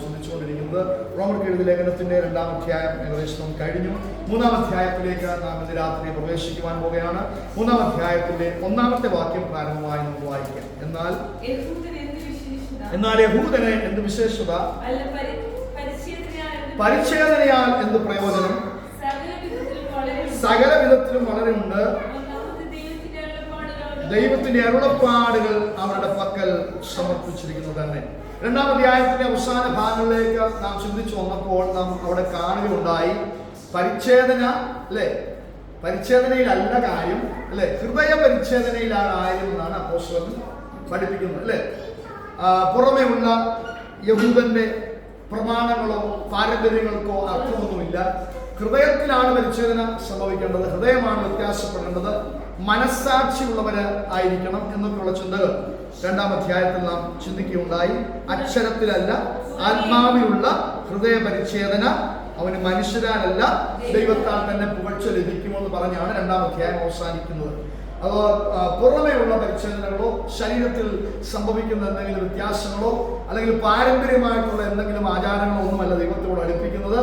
ചിന്തിച്ചുകൊണ്ടിരിക്കുന്നത്. റോമർക്ക് എഴുതിയ ലേഖനത്തിന്റെ 2-ാം അധ്യായം ഏകദേശം കഴിഞ്ഞു. 3-ാം അധ്യായത്തിലേക്ക് നാം ഇന്ന് രാത്രി പ്രവേശിക്കുവാൻ പോകുകയാണ്. 3-ാം അധ്യായത്തിന്റെ 1-ാമത്തെ വാക്യം പ്രാരംഭമായി നമുക്ക് വായിക്കാം. എന്നാൽ യഹൂദന് എന്ത് വിശേഷത, പരിച്ഛേദനയാൽ എന്ത് പ്രയോജനം, സകല വിധത്തിലും വളരെ ഉണ്ട്. ദൈവത്തിന്റെ അരുളപ്പാടുകൾ അവരുടെ പക്കൽ സമർപ്പിച്ചിരിക്കുന്നു തന്നെ. 2-ാം അധ്യായത്തിന്റെ അവസാന ഭാഗങ്ങളിലേക്ക് നാം ചിന്തിച്ചു വന്നപ്പോൾ നാം അവിടെ കാണുകയുണ്ടായി, പരിച്ഛേദന അല്ലെ, പരിച്ഛേദനയിലല്ല കാര്യം അല്ലെ, ഹൃദയ പരിച്ഛേദനയിലാണ് കാര്യം എന്നാണ് അപ്പോസ്തലൻ പഠിപ്പിക്കുന്നത് അല്ലെ. പുറമേ ഉള്ള യഹൂദന്റെ പ്രമാണങ്ങളോ പാരമ്പര്യങ്ങൾക്കോ അർത്ഥമൊന്നുമില്ല. ഹൃദയത്തിലാണ് പരിച്ഛേദന സംഭവിക്കേണ്ടത്, ഹൃദയമാണ് വ്യത്യാസപ്പെടേണ്ടത്, മനസ്സാക്ഷിയുള്ളവര് ആയിരിക്കണം എന്നൊക്കെയുള്ള ചിന്തകൾ 2-ാം അധ്യായത്തിൽ നാം ചിന്തിക്കുകയുണ്ടായി. അക്ഷരത്തിലല്ല, ആത്മാവിലുള്ള ഹൃദയ പരിച്ഛേദന അവന് മനുഷ്യരാലല്ല ദൈവത്താൽ തന്നെ പുകഴ്ച ലഭിക്കുമെന്ന് പറഞ്ഞാണ് 2-ാം അധ്യായം അവസാനിക്കുന്നത്. അതോ പുറമേ ഉള്ള പരിച്ഛേദനകളോ ശരീരത്തിൽ സംഭവിക്കുന്ന എന്തെങ്കിലും വ്യത്യാസങ്ങളോ അല്ലെങ്കിൽ പാരമ്പര്യമായിട്ടുള്ള എന്തെങ്കിലും ആചാരങ്ങളോ ഒന്നുമല്ല ദൈവത്തോട് അടുപ്പിക്കുന്നത്.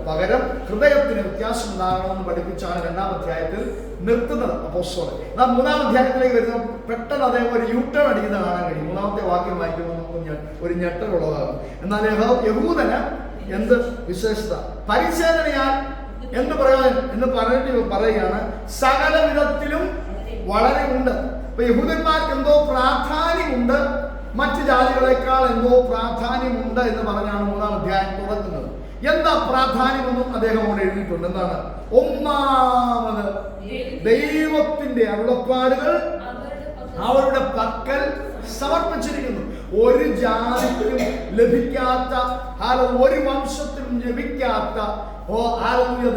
പകരം ഹൃദയത്തിന് വ്യത്യാസം ഉണ്ടാകണമെന്ന് പഠിപ്പിച്ചാണ് 2-ാം അധ്യായത്തിൽ നിർത്തുന്നത് അപ്പോസ്തലൻ. നാം 3-ാം അധ്യായത്തിലേക്ക് വരുന്ന പെട്ടെന്ന് അദ്ദേഹം ഒരു യൂട്ടേൺ അടിക്കുന്നത് കാണാൻ കഴിയും. 3-ാമത്തെ വാക്യം വായിക്കുമ്പോൾ നമുക്ക് ഒരു ഞെട്ടലുള്ളതാണ്. എന്നാൽ യഹൂദന് എന്ത് വിശേഷത, പരിച്ഛേദനയാൽ എന്ത് പ്രയോജനം എന്ന് പറയുകയാണ്. സകല വിധത്തിലും വളരെ ഉണ്ട്. ഇപ്പൊ യഹൂദന്മാർക്ക് എന്തോ പ്രാധാന്യമുണ്ട്, മറ്റു ജാതികളെക്കാൾ എന്തോ പ്രാധാന്യമുണ്ട് എന്ന് പറഞ്ഞാണ് 3-ാം അധ്യായം തുടങ്ങുന്നത്. എന്താ പ്രാധാന്യമെന്നും അദ്ദേഹം അവിടെ എഴുതിയിട്ടുണ്ട്. എന്താണ്? ഒന്നാമത് ദൈവത്തിന്റെ അരുളപ്പാടുകൾ അവരുടെ പക്കൽ സമർപ്പിച്ചിരിക്കുന്നു. ഒരു ജാതിക്കും ലഭിക്കാത്ത, ഒരു വംശത്തിനും ലഭിക്കാത്ത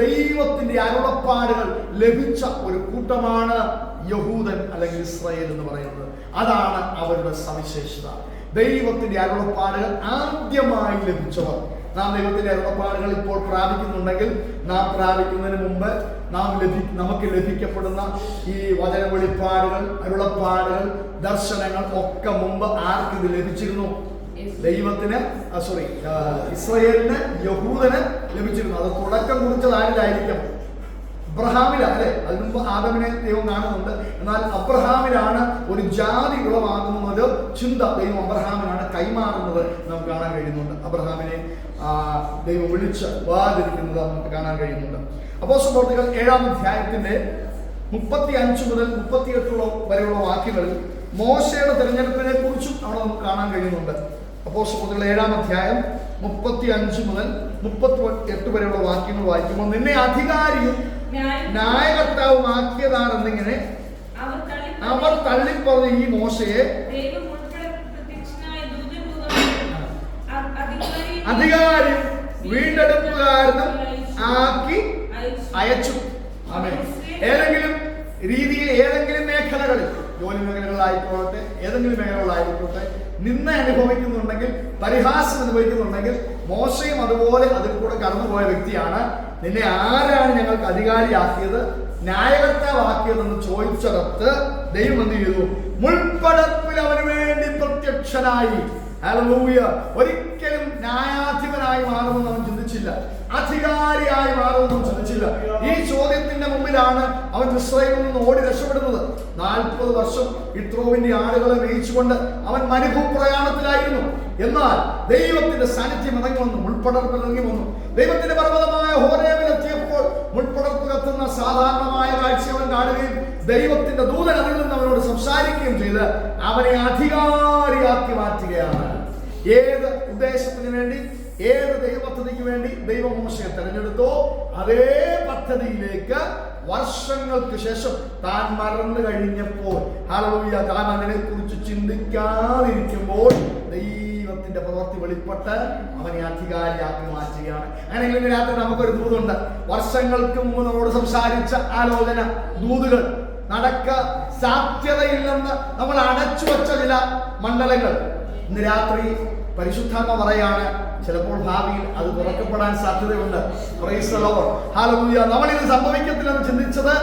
ദൈവത്തിന്റെ അരുളപ്പാടുകൾ ലഭിച്ച ഒരു കൂട്ടമാണ് യഹൂദൻ അല്ലെങ്കിൽ ഇസ്രായേൽ എന്ന് പറയുന്നത്. അതാണ് അവരുടെ സവിശേഷത. ദൈവത്തിന്റെ അരുളപ്പാടുകൾ ആദ്യമായി ലഭിച്ചവർ. നാം ദൈവത്തിന്റെ അരുളപ്പാടുകൾ ഇപ്പോൾ പ്രാപിക്കുന്നുണ്ടെങ്കിൽ നാം പ്രാപിക്കുന്നതിന് മുമ്പ് നമുക്ക് ലഭിക്കപ്പെടുന്ന ഈ വചന വെളിപ്പാടുകൾ, അരുളപ്പാടുകൾ, ദർശനങ്ങൾ ഒക്കെ മുമ്പ് ആർക്ക് ഇത് ലഭിച്ചിരുന്നു? ദൈവത്തിന് ഇസ്രായേലിന്, യഹൂദന് ലഭിച്ചിരുന്നു. അത് തുടക്കം കുറിച്ചത് ആരിലായിരിക്കും? അബ്രഹാമിലാണ് അല്ലെ. അതിനു മുമ്പ് ആദമിനെ ദൈവം കാണുന്നുണ്ട്. എന്നാൽ അബ്രഹാമിലാണ് ഒരു ജാതി ഉളവാകുന്നത് ചിന്ത ദൈവം അബ്രഹാമിനാണ് കൈമാറുന്നത് നമുക്ക് കാണാൻ കഴിയുന്നുണ്ട്. അബ്രഹാമിനെ ദൈവം വിളിച്ച് വാതിരിക്കുന്നത് നമുക്ക് കാണാൻ കഴിയുന്നുണ്ട്. അപ്പോസ്തല പ്രവൃത്തികൾ 7-ാം അധ്യായത്തിന്റെ 35 മുതൽ 38 വരെയുള്ള വാക്യങ്ങളിൽ മോശയുടെ തെരഞ്ഞെടുപ്പിനെ കുറിച്ചും അവിടെ നമുക്ക് കാണാൻ കഴിയുന്നുണ്ട്. അപ്പോസ്തല പ്രവൃത്തികൾ 7-ാം അധ്യായം 35 മുതൽ 38 വരെയുള്ള വാക്യങ്ങൾ വായിക്കുമ്പോൾ, നിന്നെ അധികാരിയും ന്യായകർത്താവുമാക്കിയതാണെന്നിങ്ങനെ അവർ തള്ളിപ്പറഞ്ഞ ഈ മോശയെ അധികാരിയും വീണ്ടെടുപ്പുകാരനും ആക്കി അയച്ചു. ഏതെങ്കിലും രീതിയിൽ, ഏതെങ്കിലും മേഖലകളിൽ, ജോലി മേഖലകളായിക്കോട്ടെ, ഏതെങ്കിലും മേഖലകളായിക്കോട്ടെ, നിന്ന അനുഭവിക്കുന്നുണ്ടെങ്കിൽ, പരിഹാസം അനുഭവിക്കുന്നുണ്ടെങ്കിൽ, മോശയും അതുപോലെ അതിൽ കൂടെ കടന്നുപോയ വ്യക്തിയാണ്. നിന്നെ ആരാണ് ഞങ്ങൾക്ക് അധികാരിയാക്കിയത്, ന്യായകർത്താവാക്കിയതെന്ന് ചോദിച്ചിടത്ത് ദൈവം എന്ത് ചെയ്തു? മുൾപ്പടപ്പിൽ അവന് വേണ്ടി പ്രത്യക്ഷനായി. ഹല്ലേലൂയ. ഒരിക്കലും ന്യായാധിപനായി മാറുമെന്ന് അവൻ ചിന്തിച്ചില്ല, അധികാരിയായി മാറുമെന്നും ചിന്തിച്ചില്ല. ഈ ചോദ്യത്തിന്റെ മുമ്പിലാണ് അവൻ ഇസ്രായേലിൽ നിന്ന് ഓടി രക്ഷപ്പെടുന്നത്. 40 വർഷം ഇത്രോവിന്റെ ആടുകളെ മേയിച്ചുകൊണ്ട് അവൻ മരുഭൂപ്രയാണത്തിലായിരുന്നു. എന്നാൽ ദൈവത്തിന്റെ സാന്നിധ്യം ഇറങ്ങി വന്നു, മുൾപ്പടർപ്പ് ഇറങ്ങി വന്നു. ദൈവത്തിന്റെ പർവ്വതമായ ഹോരേബിലെത്തിയപ്പോൾ മുൾപ്പടർപ്പ് കത്തുന്ന സാധാരണമായ കാഴ്ച അവൻ കാണുകയും ദൈവത്തിന്റെ ദൂതൻ അതിൽ നിന്ന് അവനോട് സംസാരിക്കുകയും ചെയ്ത് അവനെ അധികാരിയാക്കി മാറ്റുകയാണ്. ഏത് ഉദ്ദേശത്തിന് വേണ്ടി, ഏത് ദൈവപദ്ധതിക്ക് വേണ്ടി ദൈവം മോശയെ തെരഞ്ഞെടുത്തോ അതേ പദ്ധതിയിലേക്ക് വർഷങ്ങൾക്ക് ശേഷം താൻ മറന്നു കഴിഞ്ഞപ്പോൾ, ഹല്ലേലൂയ, താൻ അതിനെ കുറിച്ച് ചിന്തിക്കാതിരിക്കുമ്പോൾ ദൈവത്തിന്റെ പ്രവൃത്തി വെളിപ്പെട്ട് അവനെ അധികാരിയാക്കി മാറ്റുകയാണ്. അങ്ങനെയെങ്കിലും രാത്രി നമുക്കൊരു ദൂതുണ്ട്. വർഷങ്ങൾക്ക് മുമ്പ് നമ്മളോട് സംസാരിച്ച ആലോചന, ദൂതുകൾ നടക്ക സാധ്യതയില്ലെന്ന് നമ്മൾ അടച്ചു വച്ച ചില മണ്ഡലങ്ങൾ ഇന്ന് രാത്രി പരിശുദ്ധാത്മ പറയാണ്, ചിലപ്പോൾ ഭാവിയിൽ അത് തുറക്കപ്പെടാൻ സാധ്യതയുണ്ട്. Price the Lord. ഹല്ലേലൂയ. നമ്മളിത് സംഭവിക്കത്തില്ലെന്ന് ചിന്തിച്ചത്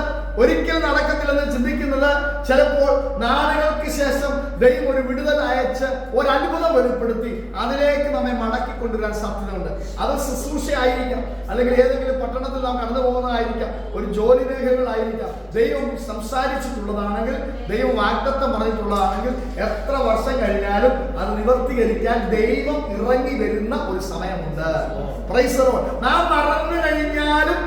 ഒരിക്കൽ നടക്കത്തില്ലെന്ന് ചിന്തിക്കുന്നത് ചിലപ്പോൾ നാളുകൾക്ക് ശേഷം ദൈവം ഒരു വിടുതൽ അയച്ച് ഒരു അത്ഭുതം വെളിപ്പെടുത്തി അതിലേക്ക് നമ്മെ മടക്കിക്കൊണ്ടുവരാൻ സാധ്യതയുണ്ട്. അത് ശുശ്രൂഷയായിരിക്കാം, അല്ലെങ്കിൽ ഏതെങ്കിലും പട്ടണത്തിൽ നാം കടന്നു പോകുന്നതായിരിക്കാം, ഒരു ജോലി മേഖലകളായിരിക്കാം. ദൈവം സംസാരിച്ചിട്ടുള്ളതാണെങ്കിൽ, ദൈവം വാഗ്ദത്തം പറഞ്ഞിട്ടുള്ളതാണെങ്കിൽ എത്ര വർഷം കഴിഞ്ഞാലും അത് നിവർത്തീകരിക്കാൻ ദൈവം ഇറങ്ങി വരുന്ന ഒരു സമയമുണ്ട്. Price the Lord. നാം മറന്നു കഴിഞ്ഞാലും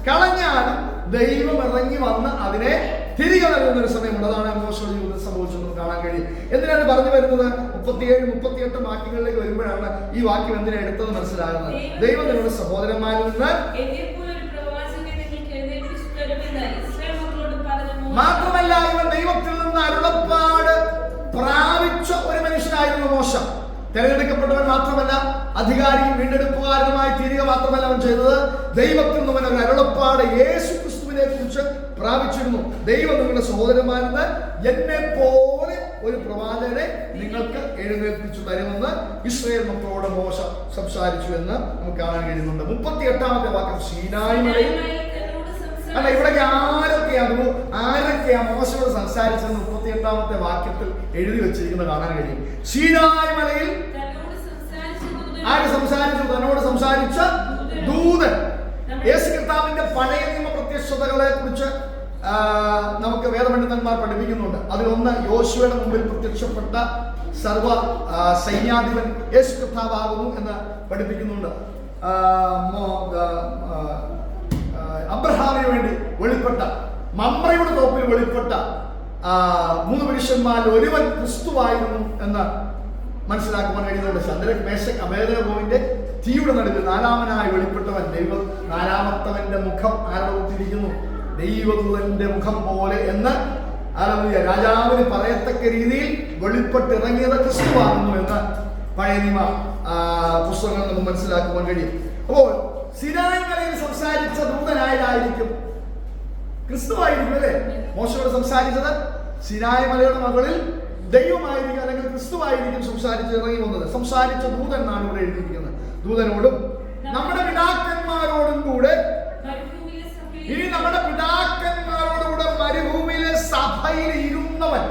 കളഞ്ഞാലും ദൈവം ഇറങ്ങി വന്ന് അതിനെ തിരികെ നൽകുന്ന ഒരു സമയമുണ്ട്. അതാണ് മോശയുടെ ജീവിതത്തിൽ സംഭവിച്ചെന്ന് കാണാൻ കഴിയും. എന്തിനാണ് പറഞ്ഞു വരുന്നത്? 37-38 വാക്യങ്ങളിലേക്ക് വരുമ്പോഴാണ് ഈ വാക്യം എന്തിനാ എടുത്തത് മനസ്സിലാകുന്നത്. ദൈവം നിങ്ങളുടെ സഹോദരന്മാരിൽ നിന്ന് മാത്രമല്ല, ഇവൻ ദൈവത്തിൽ നിന്ന് അരുളപ്പാട് പ്രാപിച്ച ഒരു മനുഷ്യനായിരുന്നു മോശ. തെരഞ്ഞെടുക്കപ്പെട്ടവൻ മാത്രമല്ല, അധികാരിയും വീണ്ടെടുപ്പുകാരനുമായി തീരുക മാത്രമല്ല അവൻ ചെയ്തത്, ദൈവത്തിൽ നിന്ന് ഒരു അരുളപ്പാട് യേശു ക്രിസ്തുവിനെ കുറിച്ച് പ്രാപിച്ചിരുന്നു. ദൈവം നിങ്ങളുടെ സഹോദരന്മാരിൽ നിന്ന് എന്നെ പോലെ ഒരു പ്രവാചകനെ നിങ്ങൾക്ക് എഴുന്നേൽപ്പിച്ചു തരുമെന്ന് ഇസ്രായേൽ മക്കളോട് മോശ സംസാരിച്ചു എന്ന് നമുക്ക് കാണാൻ കഴിയുന്നുണ്ട്. 38-ാമത്തെ വാക്യം സീനായി മലയിൽ. അല്ല, ഇവിടേക്ക് ആരൊക്കെയാ മോശയോട് സംസാരിച്ചെന്ന് 38-ാമത്തെ വാക്യത്തിൽ എഴുതി വെച്ചിരിക്കുന്നത് കാണാൻ കഴിയും. സീനായി മലയിൽ ആര് സംസാരിച്ചു? തന്നോട് സംസാരിച്ച ദൂതൻ. യേശു കർത്താവിന്റെ പഴയ നിയമ പ്രത്യക്ഷതകളെ കുറിച്ച് നമുക്ക് വേദപണ്ഡിതന്മാർ പഠിപ്പിക്കുന്നുണ്ട്. അതിലൊന്ന് യോശുവയുടെ മുമ്പിൽ പ്രത്യക്ഷപ്പെട്ട സർവ സൈന്യാധിപൻ യേശു കർത്താവാകുന്നു എന്ന് പഠിപ്പിക്കുന്നുണ്ട്. അബ്രഹാമിന് വേണ്ടി വെളിപ്പെട്ട, മമ്രയുടെ തോപ്പിൽ വെളിപ്പെട്ട 3 പുരുഷന്മാരിൽ ഒരുവൻ ക്രിസ്തുവായിരുന്നു എന്ന് മനസ്സിലാക്കുവാൻ കഴിയുന്നുണ്ട്. ചന്ദ്രൻ മേശക് അഭേദനഭൂമിന്റെ തീയുടെ നടുവിൽ 4ാമനായി വെളിപ്പെട്ടവൻ ദൈവം. 4ാമത്തവന്റെ മുഖം ആരോപിച്ചിരിക്കുന്നു, ദൈവദൂതന്റെ മുഖം പോലെ എന്ന് രാജാവിന് പറയത്തക്ക രീതിയിൽ വെളിപ്പെട്ടിറങ്ങിയത് ക്രിസ്തുവാകുന്നു എന്ന് പഴയ നിയമ പുസ്തകങ്ങൾ നമുക്ക് മനസ്സിലാക്കുവാൻ കഴിയും. അപ്പോൾ സീനായി മലയിൽ സംസാരിച്ച ദൂതനായതായിരിക്കും ക്രിസ്തുവായിരിക്കും അല്ലേ? മോശയോട് സംസാരിച്ചത് സീനായി മലയുടെ മകളിൽ ദൈവമായിരിക്കും, അല്ലെങ്കിൽ ക്രിസ്തുവായിരിക്കും സംസാരിച്ച് ഇറങ്ങി വന്നത്. സംസാരിച്ച ദൂതൻ എന്നാണ് ഇവിടെ എഴുതിയിരിക്കുന്നത്. ദൂതനോടും നമ്മുടെ പിതാക്കന്മാരോടും കൂടെ, ഇനി നമ്മുടെ പിതാക്കന്മാരോടുകൂടെ മരുഭൂമിയിലെ സഭയിൽ ഇരുന്നവൻ.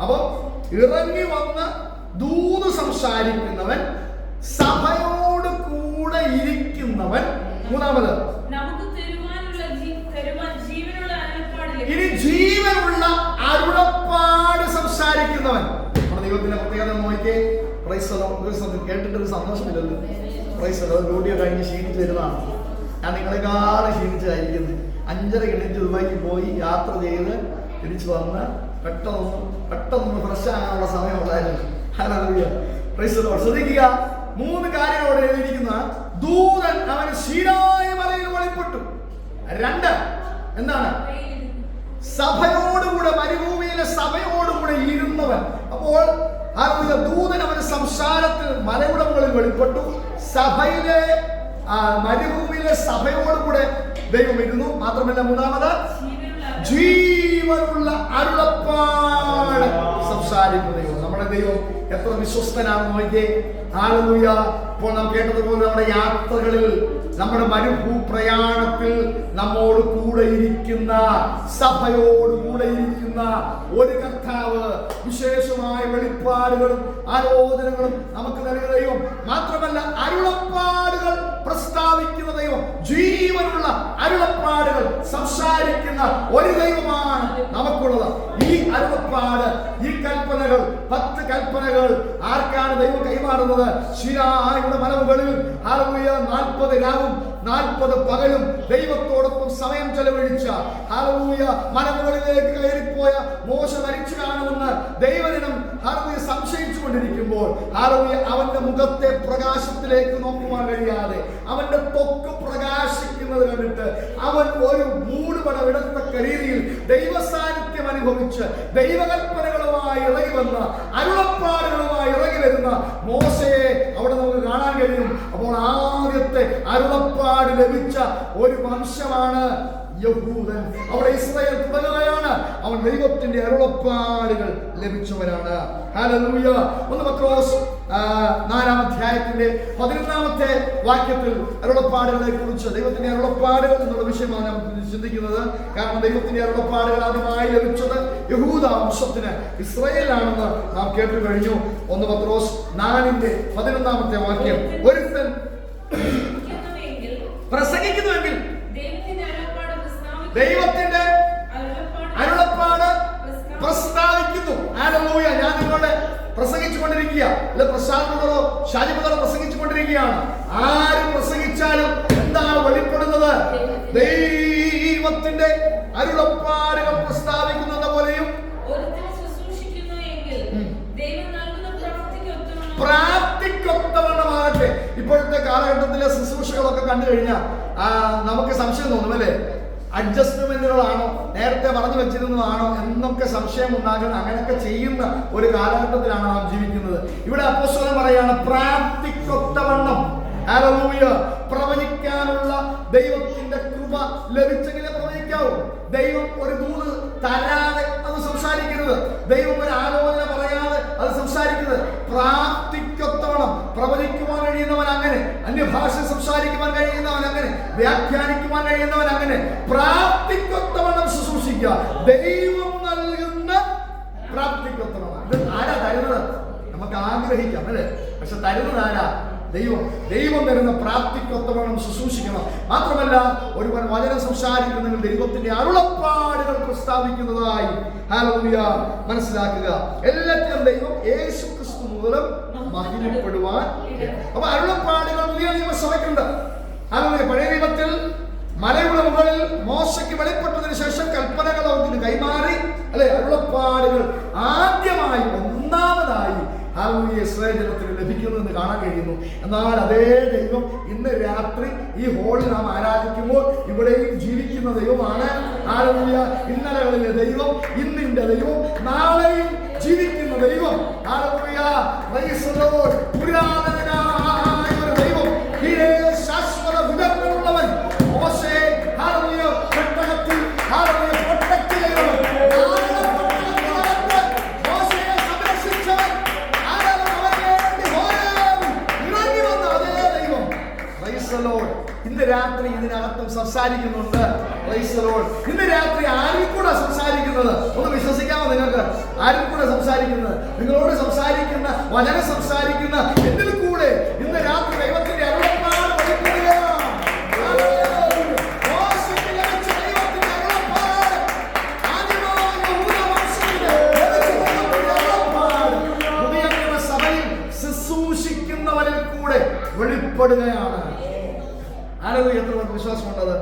അപ്പൊ ഇറങ്ങി വന്ന് ദൂത് സംസാരിക്കുന്നവൻ, സഭയോട് കൂടെ ഇരിക്കുന്നവൻ. 3ാമത് ഇനി ജീവനുള്ള അരുളപ്പാട് സംസാരിക്കുന്നവൻ. നമ്മുടെ ദൈവത്തിന്റെ പ്രത്യേകത നോക്കിയേ. കേട്ടിട്ടൊരു സന്തോഷമില്ലല്ലോ. ഡ്യൂട്ടിയോ കഴിഞ്ഞ് ക്ഷീണിച്ച് വരുന്നതാണ്. ഞാൻ നിങ്ങളെക്കാളും ക്ഷീണിച്ചായിരിക്കുന്നത്. 5:30 എണീറ്റ് ദുബായിക്ക് പോയി യാത്ര ചെയ്ത് തിരിച്ചു വന്ന് പെട്ടെന്ന് ഫ്രഷ് ആകാനുള്ള സമയമുണ്ടായിരുന്നു. ശ്രദ്ധിക്കുക, 3 കാര്യങ്ങളോട് എഴുതിയിരിക്കുന്ന ദൂതൻ അവന് സീനായി മലയിൽ വെളിപ്പെട്ടു. 2 എന്താണ്? സഭയോടുകൂടെ, മരുഭൂമിയിലെ സഭയോടുകൂടെ ഇരുന്നവൻ. അപ്പോൾ ദൂതൻ അവന് സംസാരത്തിൽ മലയുടെ മുകളിൽ വെളിപ്പെട്ടു. സഭയിലെ മരുഭൂമിയിലെ സഭയോടുകൂടെ ദൈവം ഇരുന്നു. മാത്രമല്ല 3ാമത് ജീവനുള്ള അരുളപ്പാട് സംസാരിക്കുന്ന ദൈവം. നമ്മുടെ ദൈവം എത്ര വിശ്വസ്തനാണെന്ന് നോക്കിയേ. ഹല്ലേലൂയ. ഇപ്പോൾ നാം കേട്ടതുപോലെ നമ്മുടെ യാത്രകളിൽ, നമ്മുടെ മരുഭൂപ്രയാണത്തിൽ നമ്മോട് കൂടെ ഇരിക്കുന്ന, സഭയോട് കൂടെ ഇരിക്കുന്ന ഒരു കർത്താവ്, വിശേഷമായ വെളിപ്പാടുകളും ആലോചനകളും നമുക്ക് നൽകുന്ന ദൈവം. മാത്രമല്ല അരുളപ്പാടുകൾ പ്രസ്താവിക്കുന്ന ദൈവം, ജീവനുള്ള അരുളപ്പാടുകൾ സംസാരിക്കുന്ന ഒരു ദൈവമാണ് നമുക്കുള്ളത്. ഈ അരുളപ്പാട്, ഈ കൽപ്പനകൾ, 10 കൽപ്പനകൾ ആർക്കാണ് ദൈവം കൈമാറുന്നത്? ശിരായുടെ മലമുകളിൽ 40 രാവും 40 പകലും ദൈവത്തോടൊപ്പം സമയം ചെലവഴിച്ച, മലമുകളിലേക്ക് കയറിപ്പോയ മോശ മരിച്ചു കാണുമെന്ന് ദൈവജനം സംശയിച്ചു കൊണ്ടിരിക്കുമ്പോൾ, അവന്റെ മുഖത്തെ പ്രകാശത്തിലേക്ക് നോക്കുവാൻ കഴിയാതെ, അവന്റെ ത്വക്ക് പ്രകാശിക്കുന്നത് കണ്ടിട്ട് അവൻ ഒരു മൂടുപട വിടത്തക്ക രീതിയിൽ ദൈവസാന്നിധ്യം അനുഭവിച്ച് ദൈവകൽപ്പനകളുമായി ഇറങ്ങി വന്ന, അരുളപ്പാടുകളുമായി ഇറങ്ങി വരുന്ന മോശയെ അവിടെ നമുക്ക് കാണാൻ കഴിയും. അപ്പോൾ ആദ്യത്തെ അരുളപ്പാട് ലഭിച്ച ഒരു വംശമാണ് യഹൂദൻ. അവിടെ ഇസ്രായേൽ തുടങ്ങുകയാണ്. അവൻ ദൈവത്തിന്റെ അരുളപ്പാടുകൾ ലഭിച്ചവരാണ്. ഹല്ലേലൂയ. 1 പത്രോസ് 4-ാം അധ്യായത്തിന്റെ 11-ാമത്തെ വാക്യത്തിൽ അരുളപ്പാടുകളെ കുറിച്ച്, ദൈവത്തിന്റെ അരുളപ്പാടുകൾ എന്നുള്ള വിഷയമാണ് നാം ചിന്തിക്കുന്നത്. കാരണം ദൈവത്തിന്റെ അരുളപ്പാടുകൾ ആദ്യമായി ലഭിച്ചത് യഹൂദ വംശത്തിന്, ഇസ്രായേലാണെന്ന് നാം കേട്ടു കഴിഞ്ഞു. 1 പത്രോസ് 4-ന്റെ 11-ാമത്തെ വാക്യം, ഒരുത്തൻ പ്രസംഗിക്കുന്നുവെങ്കിൽ ദൈവത്തിന്റെ അരുളപ്പാട് പ്രസ്താവിക്കുന്നു. ഹല്ലേലൂയ. ഞാൻ നിങ്ങളോട് പ്രസംഗിച്ചു കൊണ്ടിരിക്കുക, അല്ല പ്രസാദോ ഷാജിബദോ പ്രസംഗിച്ചു കൊണ്ടിരിക്കുകയാണ്. ആര് പ്രസംഗിച്ചാലും എന്താണ് വെളിപ്പെടുന്നത്? ദൈവത്തിന്റെ അരുളപ്പാടുകൾ പ്രസ്താവിക്കുന്നത് പോലെയും പ്രാപ്തിക്കൊത്തവണ്ണമാകട്ടെ. ഇപ്പോഴത്തെ കാലഘട്ടത്തിലെ ശുശ്രൂഷകളൊക്കെ കണ്ടു കഴിഞ്ഞാൽ നമുക്ക് സംശയം തോന്നും, അല്ലേ? അഡ്ജസ്റ്റ്മെന്റുകളാണോ, നേരത്തെ പറഞ്ഞു വെച്ചിരുന്നതാണോ എന്നൊക്കെ സംശയം ഉണ്ടാകുന്ന, അങ്ങനെയൊക്കെ ചെയ്യുന്ന ഒരു കാലഘട്ടത്തിലാണ് നാം ജീവിക്കുന്നത്. ഇവിടെ അപ്പോസ്തലൻ പറയാണ് പ്രാപ്തിക്കൊത്തവണ്ണം. ഹല്ലേലൂയ. പ്രവചിക്കാനുള്ള ദൈവത്തിന്റെ കൃപ ലഭിച്ചെങ്കിലേ പ്രവചിക്കാവൂ. ദൈവം ഒരു ദൂത് തരാതെ അത് സംസാരിക്കരുത്. ദൈവം ഒരു ആലോചന പറയാതെ അത് സംസാരിക്കരുത്. പ്രാപ്തിക്കൊത്തവണ്ണം പ്രവചിക്കുവാൻ കഴിയുന്നവൻ അങ്ങനെ, അന്യഭാഷ സംസാരിക്കുവാൻ കഴിയുന്നവൻ അങ്ങനെ, വ്യാഖ്യാനിക്കുവാൻ കഴിയുന്നവൻ അങ്ങനെ, പ്രാപ്തിക്കൊത്തവണ്ണം ശുശ്രൂഷിക്കുക. ദൈവം നൽകുന്ന പ്രാപ്തിക്കൊത്തവണ്ണം. ഇത് ആരാ തരുന്നത്? നമുക്ക് ആഗ്രഹിക്കാം, അല്ലേ? പക്ഷെ തരുന്നത് ആരാ? ദൈവം തരുന്ന പ്രാപ്തിക്കൊത്തവണ്ണം ശുശ്രൂഷിക്കണം. മാത്രമല്ല, ഒരുവൻ വചനം സംസാരിക്കുന്നതിൽ ദൈവത്തിന്റെ അരുളപ്പാടുകൾ പ്രസ്താവിക്കുന്നതായി ഹല്ലേലൂയ മനസ്സിലാക്കുക. എല്ലാത്തിനും ദൈവം യേശു ക്രിസ്തു മൂലം മഹിമപ്പെടുവാൻ. അപ്പൊ അരുളപ്പാടുകൾ പുതിയ നിയമസഭയ്ക്കുണ്ട്. ഹല്ലേലൂയ. പഴയ നിയമത്തിൽ മലയുടെ മുകളിൽ മോശയ്ക്ക് വെളിപ്പെട്ടതിന് ശേഷം കൽപ്പനകൾ അവന് കൈമാറി, അല്ലെ? അരുളപ്പാടുകൾ ആദ്യമായി ഒന്നാമതായി ഇസ്രായേൽ ജനത്തിന് ലഭിക്കുന്നുവെന്ന് കാണാൻ കഴിയുന്നു. എന്നാൽ അതേ ദൈവം ഇന്ന് രാത്രി ഈ ഹോളിൽ നാം ആരാധിക്കുമ്പോൾ ഇവിടെയും ജീവിക്കുന്ന ദൈവമാണ്. ഹല്ലേലൂയ. ഇന്നലകളിലെ ദൈവം, ഇന്നിന്റെ ദൈവം, നാളെയും ജീവിക്കുന്ന ദൈവം. ഹല്ലേലൂയ. Praise the Lord. പുരാതനനായ ഒരു ദൈവം, ശാശ്വത വിധത്തിലുള്ളവൻ. മോശയെ ഹല്ലേലൂയ പെട്ടകത്തിൽ ഹല്ലേലൂയ പ്രൊട്ടക്ട് ചെയ്തവൻ, ഇന്ന് രാത്രി ഇതിനകത്തും സംസാരിക്കുന്നുണ്ട്. ഇന്ന് രാത്രി ആരും കൂടെ സംസാരിക്കുന്നത് ഒന്ന് വിശ്വസിക്കാമോ? നിങ്ങൾക്ക് ആരും കൂടെ സംസാരിക്കുന്നത്, നിങ്ങളോട് സംസാരിക്കുന്ന, വചനം സംസാരിക്കുന്ന എന്നിൽ കൂടെ ഇന്ന് രാത്രി ദൈവത്തിന്റെ അരുളപ്പാട് വെളിപ്പെടുകയാണ്. പുതിയ നിയമസഭയിൽ ശുശ്രൂഷിക്കുന്നവരിൽ കൂടെ വെളിപ്പെടുകയാണ്. ഹല്ലേലൂയ. എത്ര പേർക്ക് വിശ്വാസമുണ്ടത്?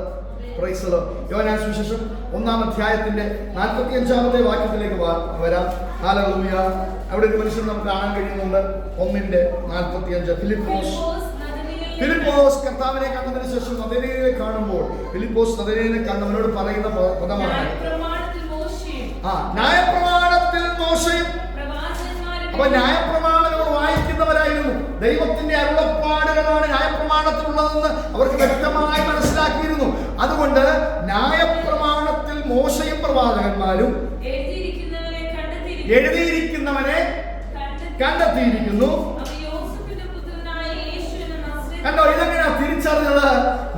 Praise the Lord. യോഹന്നാൻ സുവിശേഷം 1-ാം അധ്യായത്തിന്റെ 45-ാമത്തെ വാക്യത്തിലേക്ക് വരാം. ഹല്ലേലൂയ. അവിടെ ഒരു മനുഷ്യൻ നമുക്ക് കാണാൻ കഴിയുന്നുണ്ട്. 1:45. ഫിലിപ്പോസ് കർത്താവിനെ കണ്ടതിന് ശേഷം നദനേലിനെ കാണുമ്പോൾ, ഫിലിപ്പോസ് നദനേലിനെ കണ്ടവനോട് പറയുന്ന പദമാണ് ന്യായപ്രമാണത്തിൽ മോശയും. അപ്പൊ ന്യായപ്രമാണങ്ങൾ വായിക്കുന്നവരായിരുന്നു. ദൈവത്തിന്റെ അരുളപ്പാടുകളാണ് ന്യായപ്രമാണത്തിലുള്ളതെന്ന് അവർക്ക് വ്യക്തമായി മനസ്സിലാക്കിയിരുന്നു. അതുകൊണ്ട് ന്യായപ്രമാണത്തിൽ മോശയും പ്രവാചകന്മാരും എഴുതിയിരിക്കുന്നവനെ കണ്ടെത്തിയിരിക്കുന്നു. കണ്ടോ, ഇതെങ്ങനെയാ തിരിച്ചറിഞ്ഞത്?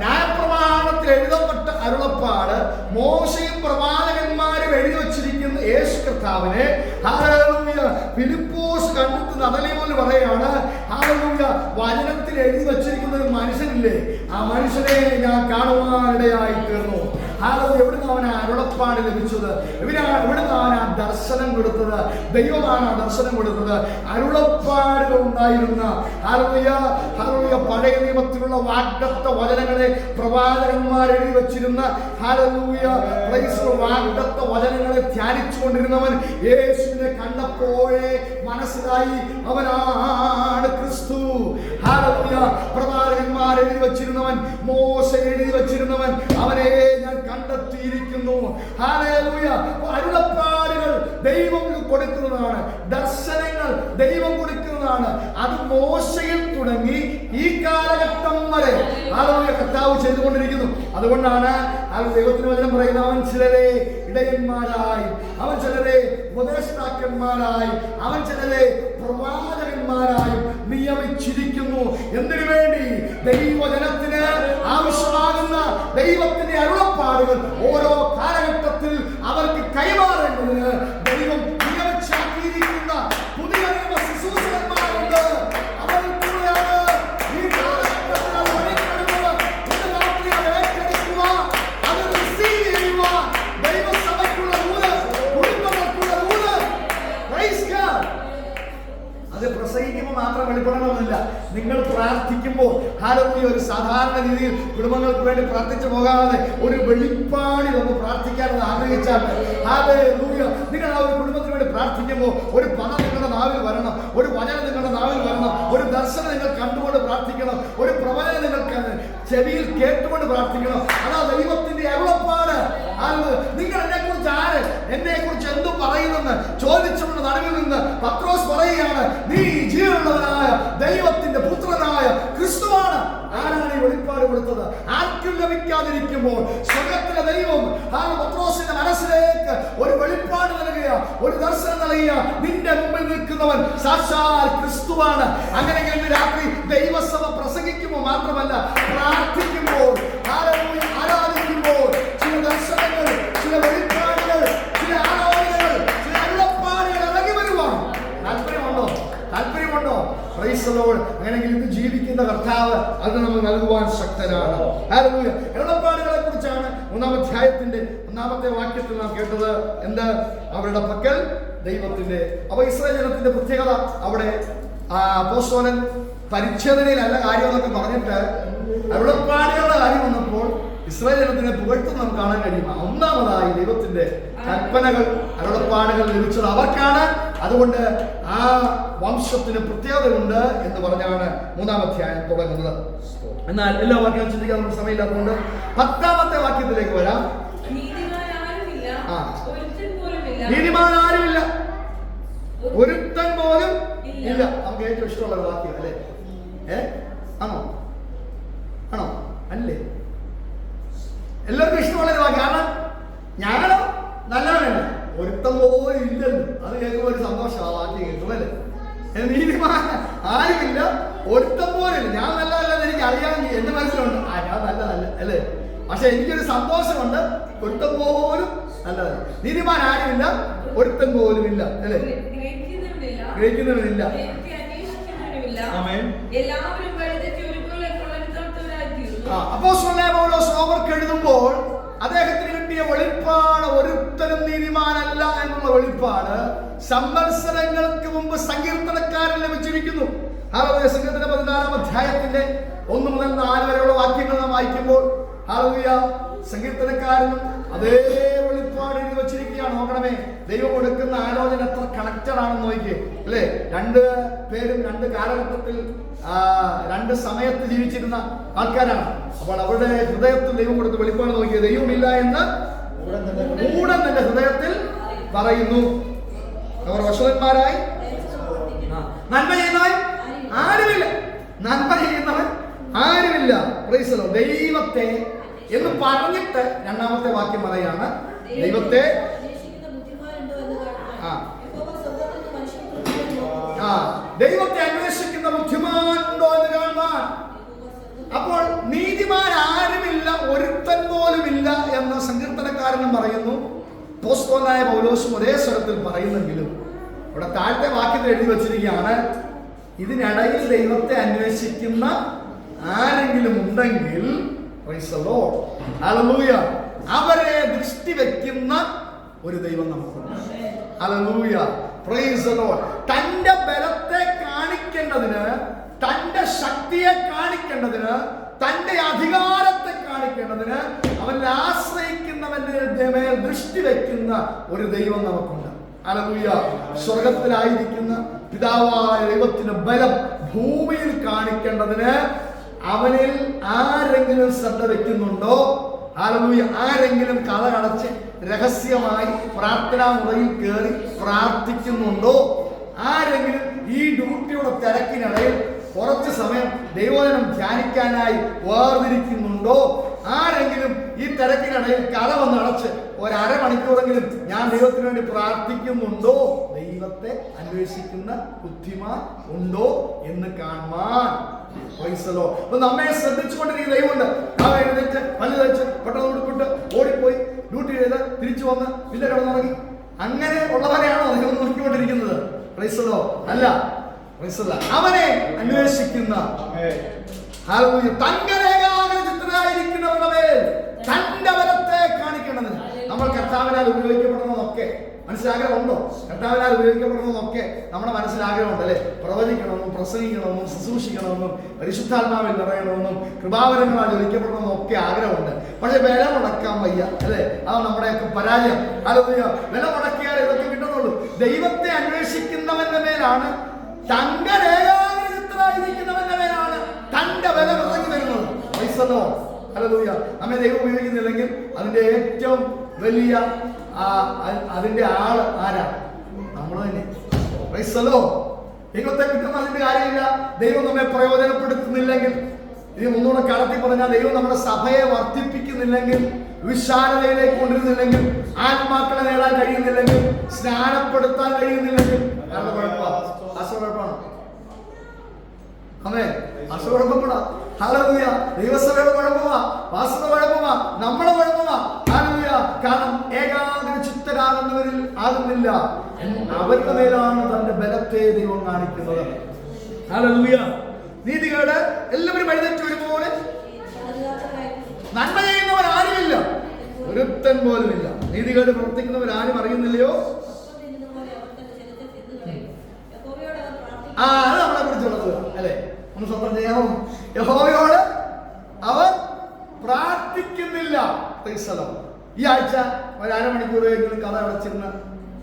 ന്യായപ്രമാണത്തിൽ എഴുതപ്പെട്ട അരുളപ്പാട് മോശയും പ്രവാചകന്മാരും എഴുതി വച്ചിരിക്കുന്ന യേശു കർത്താവിനെ ഹല്ലേലൂയ ഫിലിപ്പോസ് കണ്ടിട്ട് നദനേലിൽ പറയാണ്, ഹല്ലേലൂയ, വചനത്തിൽ എഴുതി വച്ചിരിക്കുന്ന ഒരു മനുഷ്യനില്ലേ, ആ മനുഷ്യനെ ഞാൻ കാണുവാനിടയായി തീർന്നു. ഹല്ലേലൂയ. എവിടുന്ന് അവന് അരുളപ്പാട് ലഭിച്ചത്? എവിടുന്ന് അവൻ ആ ദർശനം കൊടുത്തത്? ദൈവമാണ് ആ ദർശനം കൊടുത്തത്. അരുളപ്പാടുകൾ ഉണ്ടായിരുന്ന ഹല്ലേലൂയ ഹല്ലേലൂയ പഴയ നിയമത്തിലുള്ള വാഗ്ദത്ത വചനങ്ങളെ പ്രവാചകന്മാർ എഴുതി വച്ചിരുന്ന ഹല്ലേലൂയ വാഗ്ദത്ത വചനങ്ങളെ ധ്യാനിച്ചു കൊണ്ടിരുന്നവൻ യേശുവിനെ കണ്ടപ്പോഴേ മനസ്സിലായി അവനാണ് ക്രിസ്തു. ഹല്ലേലൂയ. പ്രവാചകന്മാർ എഴുതി വച്ചിരുന്നവൻ, മോശ എഴുതി വച്ചിരുന്നവൻ, അവനെ ഞാൻ കണ്ടെത്തിയിരിക്കുന്നു. ഹല്ലേലൂയ. അരുളപ്പാടുകൾ ദൈവം കൊടുക്കുന്നതാണ്, ദർശനങ്ങൾ ദൈവം കൊടുക്കുന്നതാണ്. അത് മോശയിൽ തുടങ്ങി ഈ കാലഘട്ടം വരെ ഹല്ലേലൂയ കർത്താവ് ചെയ്തുകൊണ്ടിരിക്കുന്നു. അതുകൊണ്ടാണ് ദൈവത്തിന് വചനം പറയുന്നത്, അവൻ ചിലരെ ഇടയന്മാരായി, അവൻ ചിലരെ ഉപദേഷ്ടാക്കന്മാരായി, അവൻ ചിലരെ പ്രവാചകന്മാരായും നിയമിച്ചിരിക്കുന്നു. എന്തിനു വേണ്ടി? ദൈവജനത്തിന് ആവശ്യമാകുന്ന ദൈവത്തിന്റെ അരുളപ്പാടുകൾ ഓരോ കാലഘട്ടത്തിൽ അവർക്ക് കൈമാറേണ്ടതിന് ദൈവം നിയമിച്ചാക്കിയിരിക്കുന്ന പുതിയ നിയമ ശുശ്രൂഷകന്മാരുണ്ട്. അവർക്കുള്ളതാണ് ഈ കാലഘട്ടത്തിൽ അത് വഴിപ്പെടുന്നത്. ഇന്ന് രാത്രി അത് ഏറ്റെടുക്കുക, അത് റിസീവ് ചെയ്യുക. ദൈവസഭയ്ക്കുള്ള ദൂത്, കുടുംബങ്ങൾക്കുള്ള ദൂത്. Praise God. അത് പ്രസംഗിക്കുമ്പോൾ മാത്രം വെളിപ്പെടണമെന്നില്ല. നിങ്ങൾ പ്രാർത്ഥിക്കുമ്പോൾ ഹല്ലേലൂയ ഒരു സാധാരണ രീതിയിൽ കുടുംബങ്ങൾക്ക് വേണ്ടി പ്രാർത്ഥിച്ചു പോകാതെ ഒരു വെളിപ്പാടിൽ ഒന്ന് പ്രാർത്ഥിക്കാനെന്ന് ആഗ്രഹിച്ചാൽ ഹല്ലേലൂയ നിങ്ങൾ ആ ഒരു കുടുംബത്തിന് വേണ്ടി പ്രാർത്ഥിക്കുമ്പോൾ ഒരു പദം നിങ്ങളുടെ നാവിൽ വരണം, ഒരു വചനം നിങ്ങളുടെ നാവിൽ വരണം, ഒരു ദർശനം നിങ്ങൾ കണ്ടുകൊണ്ട് പ്രാർത്ഥിക്കണം, ഒരു പ്രവചനം നിങ്ങൾ ചെവിയിൽ കേട്ടുകൊണ്ട് പ്രാർത്ഥിക്കണം. അതാ ദൈവത്തിന്റെ അരുളപ്പാട്. നിങ്ങൾ എന്നെ കുറിച്ച് ആര്, എന്നെ കുറിച്ച് എന്തു പറയുന്നെന്ന് ചോദിച്ചുകൊണ്ട് നടുവിൽ നിന്ന് പത്രോസ് പറയുകയാണ്, നീ ജീവനുള്ളവനായ ദൈവത്തിന്റെ പുത്രനായ ക്രിസ്തുവാണ്. ആരാണ് ഈ വെളിപ്പാട് കൊടുത്തത്? ആർക്കും ലഭിക്കാതിരിക്കുമ്പോൾ സ്വർഗ്ഗത്തിലെ ദൈവം പത്രോസിന്റെ മനസ്സിലേക്ക് ഒരു വെളിപ്പാട് നൽകുക, ഒരു ദർശനം നൽകുക. നിന്റെ മുമ്പിൽ നിൽക്കുന്നവൻ സാക്ഷാൽ ക്രിസ്തുവാണ്. അങ്ങനെയെങ്കിൽ ഇന്ന് രാത്രി ദൈവസഭ പ്രസംഗിക്കുമ്പോൾ മാത്രമല്ല, പ്രാർത്ഥിക്കുമ്പോൾ, ആരാധിക്കുമ്പോൾ ചില ദർശനങ്ങൾ, ചില വെളിപ്പാടുകൾ, ചില ആലോചനകൾ, ചില അരുളപ്പാടുകൾ ഇറങ്ങി വരുവാണ്. താല്പര്യമുണ്ടോ? Price the Lord. അങ്ങനെയെങ്കിൽ ഇത് ജീവിക്കുന്ന കർത്താവ് അത് നമ്മൾ നൽകുവാൻ ശക്തനാണ്. ഹല്ലേലൂയ. അരുളപ്പാടുകളെ കുറിച്ചാണ് 1-ാം അധ്യായത്തിന്റെ 1-ാമത്തെ വാക്യത്തിൽ നാം കേട്ടത്. എന്ത്? അവരുടെ പക്കൽ ദൈവത്തിന്റെ. അപ്പൊ ഇസ്രായേൽ ജനത്തിന്റെ പ്രത്യേകത അവിടെ അപ്പോസ്തലൻ പരിച്ഛേദനയിലല്ല കാര്യം എന്നൊക്കെ പറഞ്ഞിട്ട് അരുളപ്പാടുകളുടെ കാര്യം വന്നപ്പോൾ ഇസ്രായേൽ ജനത്തിനെ പുകഴ്ത്തും നമുക്ക് കാണാൻ കഴിയും. ഒന്നാമതായി ദൈവത്തിന്റെ കൽപ്പനകൾ, അരുളപ്പാടുകൾ ലഭിച്ചത് അവർക്കാണ്. അതുകൊണ്ട് ആ വംശത്തിന് പ്രത്യേകതയുണ്ട് എന്ന് പറഞ്ഞാണ് 3-ാം അധ്യായം തുടങ്ങുന്നത്. എന്നാൽ എല്ലാ വാക്യവും ചിന്തിക്കാൻ നമുക്ക് സമയമില്ലാത്തതുകൊണ്ട് 10-ാമത്തെ വാക്യത്തിലേക്ക് വരാം. നീതിമാൻ ആരുമില്ല, ഒരുത്തൻ പോലും ഇല്ല. നമുക്ക് ഏറ്റവും ഇഷ്ടമുള്ള വാക്യം അല്ലേ? ആണോ? അല്ലേ? എല്ലാവർക്കും ഇഷ്ടമുള്ള വാക്യം. കാരണം ഞാനോ നല്ലവനല്ല, ഒരുത്തം പോലും ഇല്ലല്ലോ. അത് കേൾക്കുമ്പോൾ ഒരു സന്തോഷമാണ്. വാക്യം കേൾക്കുമല്ലേ? നീതിമാൻ ആരുമില്ല, ഒരുത്തം പോലും ഇല്ല. ഞാൻ നല്ലതല്ലെന്ന് എനിക്ക് അറിയാമെങ്കിൽ എന്റെ മനസ്സിലുണ്ട്, ഞാൻ നല്ലതല്ല അല്ലേ? പക്ഷെ എനിക്കൊരു സന്തോഷമുണ്ട്, ഒരുത്തം പോലും നല്ലതല്ല. നീതിമാൻ ആരുമില്ല, ഒരുത്തം പോലും ഇല്ല അല്ലേ? ഗ്രഹിക്കുന്നവനില്ല. അപ്പോസ്തലനായ പൗലോസ് അവർക്ക് എഴുതുമ്പോൾ അദ്ദേഹത്തിന് കിട്ടിയ വെളിപ്പാട് ഒരുത്തനും നീതിമാനല്ല എന്നുള്ള വെളിപ്പാട് സംവത്സരങ്ങൾക്ക് മുമ്പ് സങ്കീർത്തനക്കാരൻ ലഭിച്ചിരിക്കുന്നു. സങ്കീർത്തന 14-ാം അധ്യായത്തിന്റെ 1 മുതൽ 4 വരെയുള്ള വാക്യങ്ങൾ നാം വായിക്കുമ്പോൾ സങ്കീർത്തനക്കാരനും അതേ വെളിപ്പാട് എഴുതി വച്ചിരിക്കുകയാണ്. നോക്കണമേ, ദൈവം കൊടുക്കുന്ന ആലോചന എത്ര കണക്റ്റഡ് ആണെന്ന് നോക്കിയേ അല്ലേ? 2 പേരും 2 കാലഘട്ടത്തിൽ 2 സമയത്ത് ജീവിച്ചിരുന്ന ആൾക്കാരാണ്. അപ്പോൾ അവരുടെ ഹൃദയത്തിൽ ദൈവം കൊടുത്ത വെളിപ്പാട് നോക്കിയത്, ദൈവമില്ല എന്ന് ഉടൻ തന്നെ ഹൃദയത്തിൽ പറയുന്നു. അവർ വശവന്മാരായി നന്മ ചെയ്യുന്നവൻ ആരുമില്ല, നന്മ ചെയ്യുന്നവൻ ആരുമില്ല. Price the Lord. ദൈവത്തെ എന്ന് പറഞ്ഞിട്ട് 2-ാമത്തെ വാക്യം പറയാണ്, ദൈവത്തെ ദൈവത്തെ അന്വേഷിക്കുന്ന ബുദ്ധിമാൻ ഉണ്ടോ എന്ന് കാണുവാൻ. അപ്പോൾ നീതിമാൻ ആരുമില്ല, ഒരുത്തൻ പോലുമില്ല എന്ന് സങ്കീർത്തനക്കാരനും പറയുന്നു. അപ്പോസ്തലനായ പൗലോസും ഒരേ സ്വരത്തിൽ പറയുന്നെങ്കിലും ഇവിടെ താഴത്തെ വാക്യത്തിൽ എഴുതി വച്ചിരിക്കുകയാണ്, ഇതിനിടയിൽ ദൈവത്തെ അന്വേഷിക്കുന്ന ആരെങ്കിലും ഉണ്ടെങ്കിൽ പ്രൈസ് ദി ലോർഡ്, ഹല്ലേലൂയ, അവരെ ദൃഷ്ടി വെക്കുന്ന ഒരു ദൈവം നമുക്കുണ്ട്. Hallelujah, praise the Lord. തന്റെ ബലത്തെ കാണിക്കേണ്ടതിന്, തന്റെ ശക്തിയെ കാണിക്കേണ്ടതിന്, തന്റെ അധികാരത്തെ കാണിക്കേണ്ടതിന് അവൻ ആശ്രയിക്കുന്നവന്റെ മേൽ ദൃഷ്ടി വെക്കുന്ന ഒരു ദൈവം നമുക്കുണ്ട്. ഹല്ലേലൂയ. സ്വർഗത്തിലായിരിക്കുന്ന പിതാവായ ദൈവത്തിന്റെ ബലം ഭൂമിയിൽ കാണിക്കേണ്ടതിന് അവനിൽ ആരെങ്കിലും ശ്രദ്ധ വെക്കുന്നുണ്ടോ? ഹല്ലേലൂയ. ആരെങ്കിലും കതകടച്ച് രഹസ്യമായി പ്രാർത്ഥനാ മുറിയിൽ കയറി പ്രാർത്ഥിക്കുന്നുണ്ടോ? ആരെങ്കിലും ഈ ഡ്യൂട്ടിയുടെ തിരക്കിനിടയിൽ കുറച്ച് സമയം ദൈവവചനം ധ്യാനിക്കാനായി വേർതിരിക്കുന്നുണ്ടോ? ആരെങ്കിലും ഈ തിരക്കിനിടയിൽ കഥ വന്ന് അടച്ച് ഒരമണിക്കൂറെങ്കിലും ഞാൻ ദൈവത്തിന് വേണ്ടി പ്രാർത്ഥിക്കുന്നുണ്ടോ? ദൈവത്തെ അന്വേഷിക്കുന്ന ബുദ്ധിമാൻ ഉണ്ടോ എന്ന് കാണുവാൻ നമ്മെ ശ്രദ്ധിച്ചുകൊണ്ടിരിക്കുന്ന ദൈവമുണ്ട്. ആ എഴുന്നേറ്റ് പല്ല് തേച്ച് പെട്ടെന്ന് ഉടുപ്പിട്ട് ഓടിപ്പോയി ഡ്യൂട്ടി ചെയ്ത് തിരിച്ചു വന്ന് പിന്നെ കിടന്നുറങ്ങി അങ്ങനെ ഉള്ളവരെയാണോ ദൈവം നോക്കിക്കൊണ്ടിരിക്കുന്നത്? അല്ല. അവനെ അന്വേഷിക്കുന്ന ചിത്രനായിരിക്കുന്നവരുടെ മേൽ തന്റെ ബലത്തെ കാണിക്കേണ്ടതിന് നമ്മൾ കർത്താവിനാൽ ഉപയോഗിക്കപ്പെടുന്നതൊക്കെ മനസ്സിലാഗ്രഹമുണ്ടോ? കർത്താവിനാൽ ഉപയോഗിക്കപ്പെടുന്നതൊക്കെ നമ്മുടെ മനസ്സിലാഗ്രഹമുണ്ട് അല്ലെ? പ്രവചിക്കണമെന്നും പ്രസംഗിക്കണമെന്നും ശുശ്രൂഷിക്കണമെന്നും പരിശുദ്ധാത്മാവിൽ നിറയണമെന്നും കൃപാവരങ്ങളാൽ ജ്വലിക്കപ്പെടണമെന്നും ഒക്കെ ആഗ്രഹമുണ്ട്. പക്ഷെ വില മുടക്കാൻ വയ്യ അല്ലെ? അത് നമ്മുടെയൊക്കെ പരാജയം. വില മുടക്കിയാൽ ഇതൊക്കെ കിട്ടുന്നുള്ളൂ. ദൈവത്തെ അന്വേഷിക്കുന്നവന്റെ മേലാണ് തങ്കരേഖായിരിക്കുന്നവന്റെ മേലാണ് തന്റെ വില ഇറങ്ങി വരുന്നത്. നമ്മെ ദൈവം ഉപയോഗിക്കുന്നില്ലെങ്കിൽ അതിന്റെ ഏറ്റവും വലിയ അതിന്റെ ആള് ആരാണ്? നമ്മൾ തന്നെ. ദൈവത്തെ കിട്ടുന്ന അതിന്റെ കാര്യമില്ല. ദൈവം നമ്മെ പ്രയോജനപ്പെടുത്തുന്നില്ലെങ്കിൽ, ഇത് ഒന്നുകൂടെ കടത്തി പറഞ്ഞാൽ ദൈവം നമ്മുടെ സഭയെ വർദ്ധിപ്പിക്കുന്നില്ലെങ്കിൽ, വിശാലതയിലേക്ക് കൊണ്ടിരുന്നില്ലെങ്കിൽ, ആത്മാക്കളെ നേടാൻ കഴിയുന്നില്ലെങ്കിൽ, സ്നാനപ്പെടുത്താൻ കഴിയുന്നില്ലെങ്കിൽ കുഴപ്പമാണ്. അതെ, അസുഖപ്പെടാം. ദൈവസഭയുടെ കുഴപ്പമാ, വാസ്തുത കുഴപ്പമാ, നമ്മുടെ കുഴപ്പമാ. കാരണം ഏകാഗ്രചിത്തരാകുന്നവരിൽ ആകുന്നില്ല. അവരുടെ മേലാണ് തന്റെ ബലത്തെ ദൈവം കാണിക്കുന്നത്. നീതികേട് എല്ലാവരും എഴുന്നേറ്റ് ഒരുപോലെ നന്മ ചെയ്യുന്നവർ ആരുമില്ല, ഒരുത്തൻ പോലും ഇല്ല. നീതികേട് പ്രവർത്തിക്കുന്നവർ ആരും അറിയുന്നില്ലയോ? അത് നമ്മളെ കുറിച്ചുള്ളത് അല്ലെ? ഒന്ന് സ്വന്തം ചെയ്യാമോ? യഹോവയോട് അവർ പ്രാർത്ഥിക്കുന്നില്ല. ഈ ആഴ്ച ഒരമണിക്കൂറെങ്കിലും കഥ അടച്ചിരുന്ന്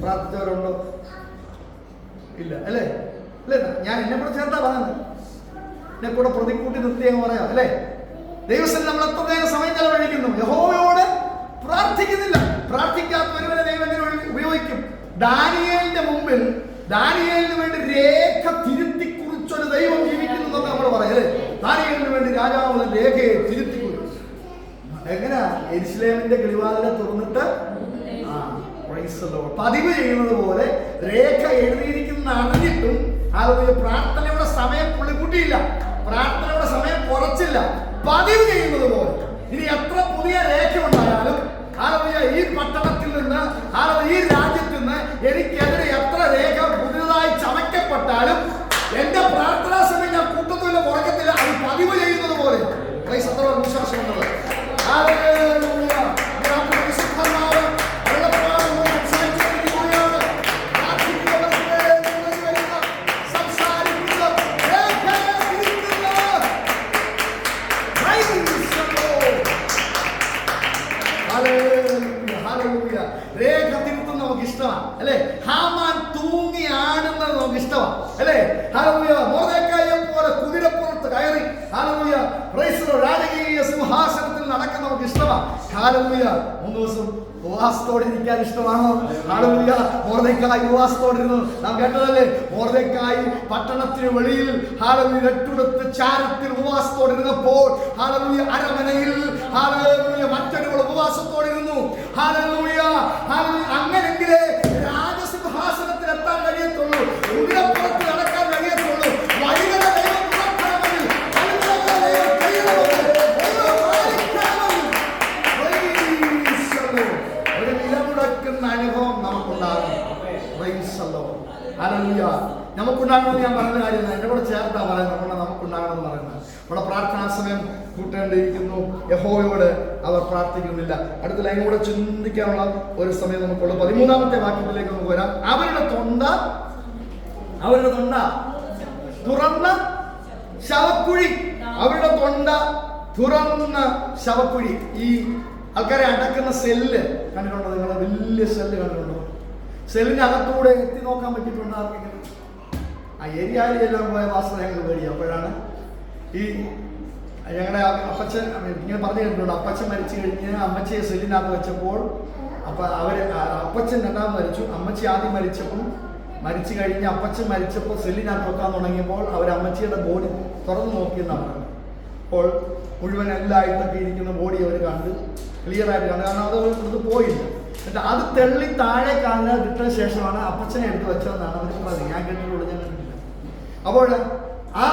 പ്രാർത്ഥിച്ചവരുണ്ടോ? ഇല്ല അല്ലേ? അല്ലേ? ഞാൻ എന്നെ കൂടെ ചേർത്താ പറയുന്നത്. എന്നെ കൂടെ പ്രതിക്കൂട്ടി നിർത്തിയെന്ന് പറയാം അല്ലേ? ദൈവസ്ഥയിൽ നമ്മൾ എത്ര നേരം സമയം ചെലവഴിക്കുന്നു? യഹോവയോട് പ്രാർത്ഥിക്കുന്നില്ല. പ്രാർത്ഥിക്കാത്തവരെ ദൈവം ഉപയോഗിക്കും. ദാനിയേലിന്റെ മുമ്പിൽ ദാനിയേലിന് വേണ്ടി രേഖ തിരുത്തി കുറിച്ചൊരു ദൈവം ജീവിക്കുന്നു എന്നൊക്കെ നമ്മൾ പറയാം അല്ലേ? ദാനിയേലിന് വേണ്ടി രാജാവ് രേഖയെ തിരുത്തി കുറിച്ചു. എങ്ങനെയാ? യെരുശലേമിന്റെ കിളിവാതിലെ തുറന്നിട്ട് പതിവ് ചെയ്യുന്നത് പോലെ രേഖ എഴുതിയിരിക്കുന്ന അറിഞ്ഞിട്ടും പ്രാർത്ഥനയുടെ സമയം പുള്ളി കൂട്ടിയില്ല, പ്രാർത്ഥനയുടെ സമയം കുറച്ചില്ല. പതിവ് ചെയ്യുന്നത് പോലെ ഇനി എത്ര പുതിയ രേഖ ഉണ്ടായാലും ഈ പട്ടണത്തിൽ നിന്ന് ഈ രാജ്യത്ത് നിന്ന് എനിക്കെതിരെ എത്ര രേഖ പുതിയതായി ചമയ്ക്കപ്പെട്ടാലും എന്റെ പ്രാർത്ഥനാ സമയം ഞാൻ കൂട്ടത്തില്ല, കുറയ്ക്കത്തില്ല. അത് പതിവ് ചെയ്യുന്നത് പോലെ വിശ്വാസമുള്ളത്. രേഖ തിരുത്തുന്ന നമുക്ക് ഇഷ്ടമാണ് അല്ലെ? ഹാമാൻ തൂങ്ങി ആടുന്നത് നമുക്ക് ഇഷ്ടമാണ് അല്ലെ? മൊർദെഖായിയെ പോലെ കുതിരപ്പുറത്ത് കയറി രാജകീയ സിംഹാസനത്തിൽ നടക്കാൻ നമുക്ക് ഇഷ്ടമാണ്. 3 ദിവസം ഉപവാസത്തോടെ ഇരിക്കാൻ ഇഷ്ടമാണോ? മൊർദെഖായി ഉപവാസത്തോടെ ഇരുന്നു. നാം കേട്ടതല്ലേ? മൊർദെഖായി പട്ടണത്തിന് വെളിയിൽ രട്ടുടുത്ത് ചാരത്തിൽ ഉപവാസത്തോടെ ഇരുന്നപ്പോൾ അരമനയിൽ മറ്റൊരുവൾ ഉപവാസത്തോടെ ഇരുന്നു. അങ്ങനെങ്കിലേ രാജസിംഹാസനത്തിൽ എത്താൻ കഴിയത്തുള്ളൂ, കുതിരപ്പുറത്ത് നടക്കാൻ കഴിയത്തുള്ളൂ. ഒരു നിലമുടക്കുന്ന അനുഭവം നമുക്കുണ്ടാകും. നമുക്കുണ്ടാകണമെന്ന് ഞാൻ പറയുന്ന കാര്യമില്ല, എന്റെ കൂടെ ചേർത്താ പറയുന്നത്. നമുക്കുണ്ടാകണമെന്ന് പറയുന്നത് ഇവിടെ പ്രാർത്ഥനാ സമയം കൂട്ടേണ്ടിയിരിക്കുന്നു. യഹോവയോട് അവർ പ്രാർത്ഥിക്കുന്നില്ല. അടുത്ത ലൈൻ കൂടെ ചിന്തിക്കാനുള്ള ഒരു സമയം നമുക്കുള്ള 13ാമത്തെ വാക്യത്തിലേക്ക് നമുക്ക് വരാം. അവരുടെ തൊണ്ട തുറന്ന ശവക്കുഴി. അവരുടെ തൊണ്ട തുറന്ന ശവക്കുഴി. ഈ ആൾക്കാരെ അടക്കുന്ന സെല്ല് കണ്ടിട്ടുണ്ടോ? നിങ്ങളെ വലിയ സെല്ല് കണ്ടിട്ടുണ്ടോ? സെല്ലിന്റെ അകത്തൂടെ എത്തി നോക്കാൻ പറ്റിയിട്ടുണ്ടോ ആർക്കെങ്കിലും? ആ ഏരിയയിലെല്ലാം പോയ വാസന ഞങ്ങൾ പേടി. അപ്പോഴാണ് ഈ ഞങ്ങളുടെ അപ്പച്ചൻ ഇങ്ങനെ പറഞ്ഞു കേട്ടിട്ടുണ്ട്. അപ്പച്ചൻ മരിച്ചു കഴിഞ്ഞ് അമ്മച്ചിയെ സെല്ലിനകത്ത് വെച്ചപ്പോൾ അപ്പച്ചൻ രണ്ടാമത് മരിച്ചു. അമ്മച്ചി ആദ്യം മരിച്ചപ്പോൾ മരിച്ചു കഴിഞ്ഞ് അപ്പച്ചൻ മരിച്ചപ്പോൾ സെല്ലിനകത്ത് വെക്കാൻ തുടങ്ങിയപ്പോൾ അവർ അമ്മച്ചിയുടെ ബോഡി തുറന്നു നോക്കിയെന്നാണ് പറഞ്ഞത്. അപ്പോൾ മുഴുവൻ എല്ലായിട്ടൊക്കെ ഇരിക്കുന്ന ബോഡി അവർ കണ്ട് ക്ലിയർ ആയിട്ട് കണ്ടു. കാരണം അത് ഇത് പോയില്ല. എന്നിട്ട് അത് തെള്ളി താഴെ കാണുന്ന വിട്ട ശേഷമാണ് അപ്പച്ചനെ എടുത്ത് വെച്ചതെന്നാണ് അവർ പറഞ്ഞത്. ഞാൻ കേട്ടിട്ടുള്ളൂ, ഞാൻ കണ്ടിട്ടില്ല. അപ്പോൾ ആ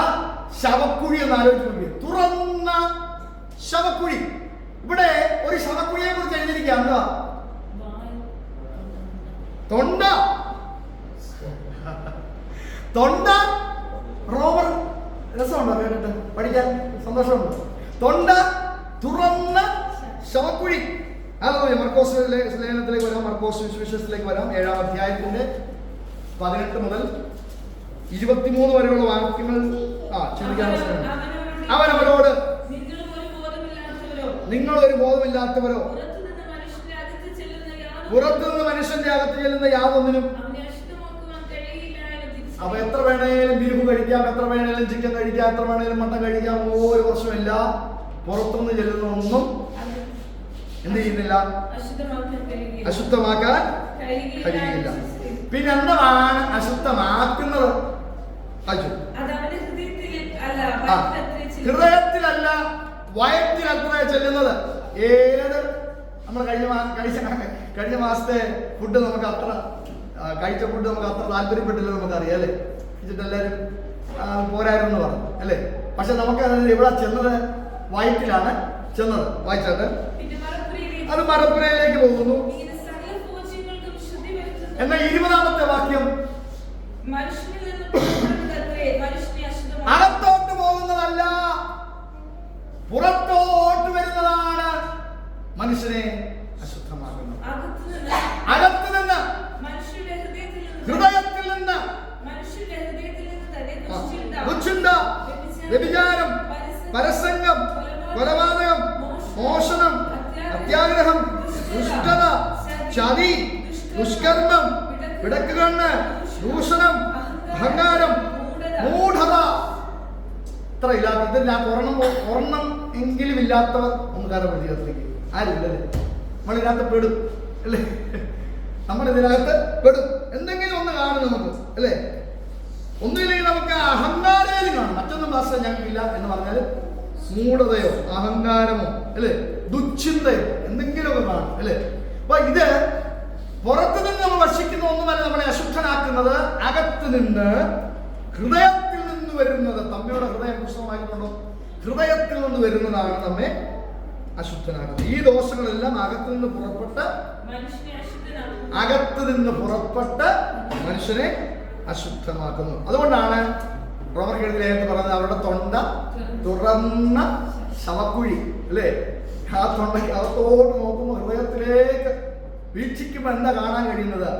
ശവക്കുഴി എന്ന് ആലോചിച്ച് നോക്കി, തുറന്ന ശവക്കുഴി. ഇവിടെ ഒരു ശവക്കുഴിയെ കുറിച്ച് എഴുതിയിരിക്കുക. എന്താ? തൊണ്ട. തൊണ്ട. റോമർ രസമുണ്ടോ കേട്ടിട്ട്? പഠിക്കാൻ സന്തോഷമുണ്ടോ? തൊണ്ട തുറന്ന ശവക്കുഴി. അതെ, മർക്കോസ് ലേഖനത്തിലേക്ക് വരാം. മർക്കോസ് സുവിശേഷത്തിലേക്ക് വരാം. 7-ാം അധ്യായത്തിന്റെ 18 മുതൽ 23 വരെയുള്ള വാക്യങ്ങൾ ചിന്തിക്കാൻ. അവൻ അവരോട്, നിങ്ങൾ ഒരു ബോധമില്ലാത്തവരോ പുറത്തുനിന്ന് മനുഷ്യന്റെ അകത്ത് ചെല്ലുന്ന യാതൊന്നിനും. അപ്പൊ എത്ര വേണേലും ബീഫ് കഴിക്കാം, എത്ര വേണേലും ചിക്കൻ കഴിക്കാം, എത്ര വേണേലും മട്ടൻ കഴിക്കാം, ഒരു പ്രശ്നമില്ല. പുറത്തുനിന്ന് ചെല്ലുന്ന ഒന്നും എന്ത് ചെയ്യുന്നില്ല? അശുദ്ധമാക്കാൻ കഴിയില്ല. പിന്നെ എന്താണ് അശുദ്ധമാക്കുന്നത്? ഹൃദയത്തിലല്ല വയറ്റിലത്ര ചെല്ലുന്നത്. ഏത് നമ്മൾ കഴിഞ്ഞ മാസത്തെ ഫുഡ് നമുക്ക് അത്ര കഴിച്ച ഫുഡ് നമുക്ക് അത്ര താല്പര്യപ്പെട്ടില്ല, നമുക്കറിയാം അല്ലേ? എല്ലാവരും പോരായിരുന്നു പറഞ്ഞു അല്ലേ? പക്ഷെ നമുക്ക് ഇവിടെ ചെന്നത് വയറ്റിലാണ് ചെന്നത്. വായിച്ചാട്ട് അത് മരപ്പുരയിലേക്ക് പോകുന്നു. എന്നാൽ 20-ാമത്തെ വാക്യം, അകത്തോട്ട് പോകുന്നതല്ല പുറത്തോട്ട് വരുന്നതാണ് മനുഷ്യനെ അശുദ്ധമാക്കുന്നത്. അകത്ത് നിന്ന്, ഹൃദയത്തിൽ നിന്ന് ദുശ്ചിന്ത, വ്യഭിചാരം, പരസംഗം, കൊലപാതകം, മോഷണം, അത്യാഗ്രഹം, ദുഷ്ടത, ചതി, ദുഷ്കർമ്മം, പിടക്കുകണ്ണ്, ദൂഷണം, അഹങ്കാരം, മൂഢത. ഇത്ര ഇല്ലാത്ത ഇതിനകത്ത് ഒരെണ്ണം എങ്കിലും ഇല്ലാത്തവർ ഒന്ന് കരപ്രതികത്തിലേക്ക് ആരുമില്ലല്ലേ? നമ്മളിതിനകത്ത് പെടും അല്ലേ? നമ്മളിതിനകത്ത് പെടും. എന്തെങ്കിലും ഒന്ന് കാണും നമുക്ക് അല്ലേ? ഒന്നുമില്ലെങ്കിൽ നമുക്ക് അഹങ്കാരം കാണും. മറ്റൊന്നും ഭാഷ ഞങ്ങൾക്കില്ല എന്ന് പറഞ്ഞാൽ മൂഢതയോ അഹങ്കാരമോ അല്ലേ, ദുശ്ചിന്തയോ എന്തെങ്കിലുമൊക്കെ കാണും അല്ലേ? അപ്പൊ ഇത് പുറത്തു നിന്ന് നമ്മൾ ഭക്ഷിക്കുന്ന ഒന്നുമല്ല നമ്മളെ അശുദ്ധനാക്കുന്നത്. അകത്ത് നിന്ന്, ഹൃദയത്തിൽ നിന്ന് വരുന്നത്. തമ്മിയുടെ ഹൃദയം പുസ്തകമായിട്ടുണ്ടോ? ഹൃദയത്തിൽ നിന്ന് വരുന്നതാണ് നമ്മെ അശുദ്ധനാക്കുന്നത്. ഈ ദോഷങ്ങളെല്ലാം അകത്ത് നിന്ന് പുറപ്പെട്ട് മനുഷ്യനെ അശുദ്ധമാക്കുന്നു. അതുകൊണ്ടാണ് റോമർക്കെഴുതിലേക്ക് പറഞ്ഞത് അവരുടെ തൊണ്ട തുറന്ന ശവക്കുഴി അല്ലേ? ആ തൊണ്ടയ്ക്ക് അകത്തോട്ട് നോക്കുമ്പോൾ ഹൃദയത്തിലേക്ക് വീക്ഷിക്കുമ്പോൾ എന്താ കാണാൻ കഴിയുന്നത്?